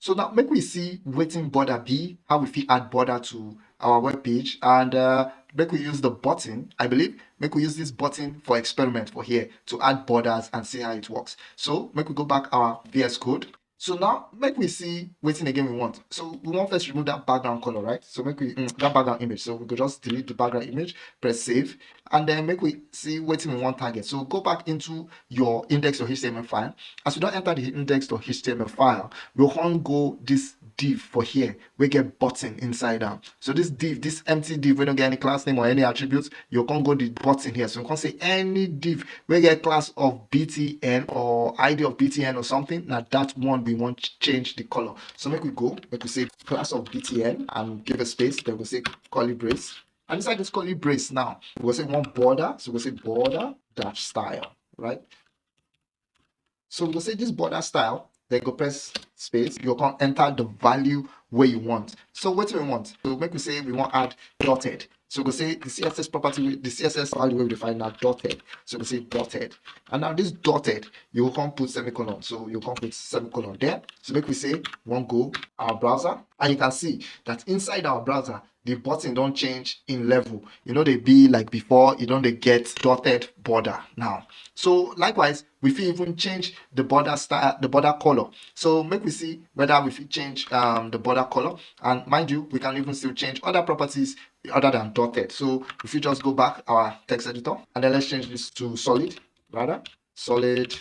So now make we see wetin border be, how we fit add border to our web page, and make we use the button. I believe make we use this button for experiment for here to add borders and see how it works. So make we go back our VS Code. So now make we see wetin again we want. So we want first remove that background color, right? So make we that background image. So we go just delete the background image, press save, and then make we see wetin we want target. So go back into your index.html file. As you don't enter the index.html file, we can go this div for here we get button inside am. So this div, this empty div, we don't get any class name or any attributes, you can go the button here. So you can say any div we get class of btn or id of btn or something. Now that one we want to change the color. So make we say class of btn and give a space. Then we'll say curly brace. And inside this curly brace now, we'll say one border. So we'll say border dash style, right? So we'll say this border style, then go press space. You can enter the value where you want. So what do we want? So make we say we want add dotted. So we'll say the CSS property, the CSS value we define now dotted. So we'll say dotted. And now this dotted, you can put semicolon. So you can put semicolon there. So make we say one go our browser. And you can see that inside our browser, the button don't change in level. You know, they be like before, you don't they get dotted border now. So likewise, we fit even change the border style, the border color. So make we see whether we fit change the border color. And mind you, we can even still change other properties other than dotted. So if you just go back our text editor and then let's change this to solid, rather solid,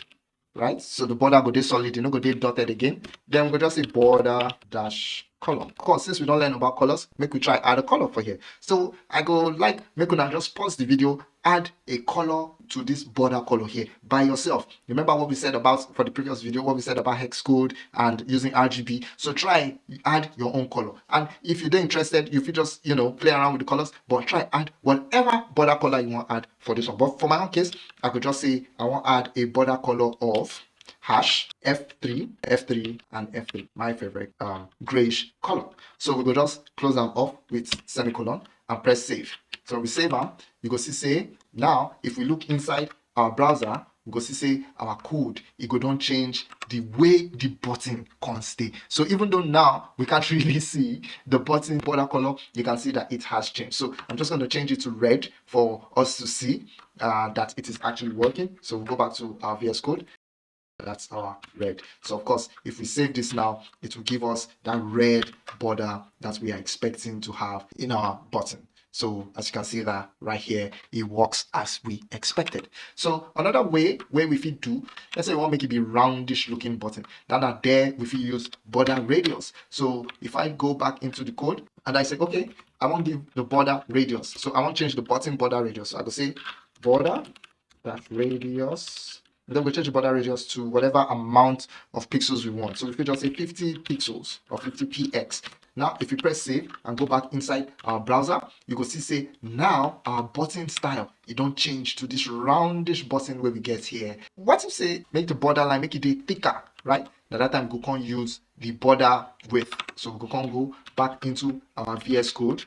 right? So the border go dey solid, you know, go dey dotted again. Then we go just say border dash color. Of course, since we don't learn about colors, make we try add a color for here. So I go like make una just pause the video, add a color to this border color here by yourself. Remember what we said about for the previous video, what we said about hex code and using RGB. So try add your own color. And if you're interested, if you just play around with the colors, but try add whatever border color you want to add for this one. But for my own case, I could just say I want to add a border color of hash F3, and F3, my favorite grayish color. So we go just close them off with semicolon and press save. So we save them, you go see say now if we look inside our browser, we go see say our code, it go don't change the way the button can stay. So even though now we can't really see the button border color, you can see that it has changed. So I'm just going to change it to red for us to see that it is actually working. So we'll go back to our VS Code. That's our red. So of course, if we save this now, it will give us that red border that we are expecting to have in our button. So as you can see that right here, it works as we expected. So another way where we fit do, let's say we want to make it be roundish looking button. Now there we fit use border radius. So if I go back into the code and I say, okay, I want to give the border radius. So I want to change the button border radius. So I go say border that radius. And then we change the border radius to whatever amount of pixels we want. So if we just say 50 pixels or 50 px. Now, if you press save and go back inside our browser, you can see say now our button style, it don't change to this roundish button where we get here. What if say make the borderline, make it a thicker, right? At that time, we can use the border width. So we can go back into our VS Code.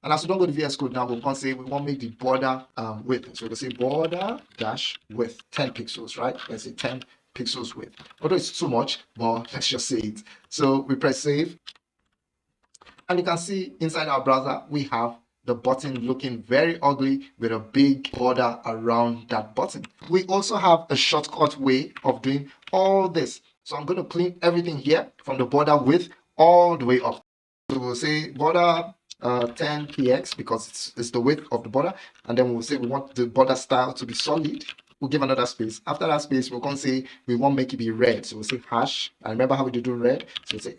And as we don't go to VS Code now, we can say we want to make the border width. So we'll say border dash width 10 pixels, right? Let's say 10 pixels width. Although it's too much, but let's just say it. So we press save. And you can see inside our browser, we have the button looking very ugly with a big border around that button. We also have a shortcut way of doing all this. So I'm going to clean everything here from the border width all the way up. So we'll say border 10 px because it's the width of the border, and then we'll say we want the border style to be solid. We'll give another space. After that space, we're going to say we want to make it be red. So we'll say hash. And remember how we do red? So we'll say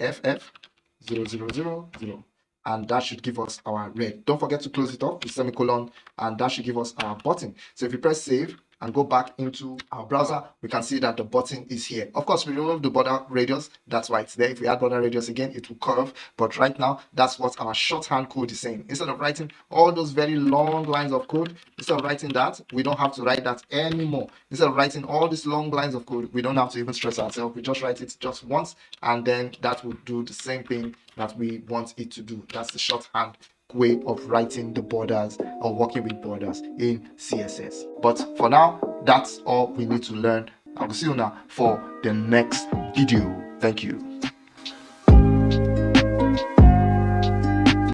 ff0000, and that should give us our red. Don't forget to close it off with semicolon, and that should give us our button. So if you press save and go back into our browser, we can see that the button is here. Of course, we remove the border radius. That's why it's there. If we add border radius again, it will curve. But right now, that's what our shorthand code is saying. Instead of writing all those very long lines of code, instead of writing that, we don't have to write that anymore. Instead of writing all these long lines of code, we don't have to even stress ourselves. We just write it just once, and then that will do the same thing that we want it to do. That's the shorthand way of writing the borders or working with borders in CSS. But for now, that's all we need to learn. I will see you now for the next video. Thank you.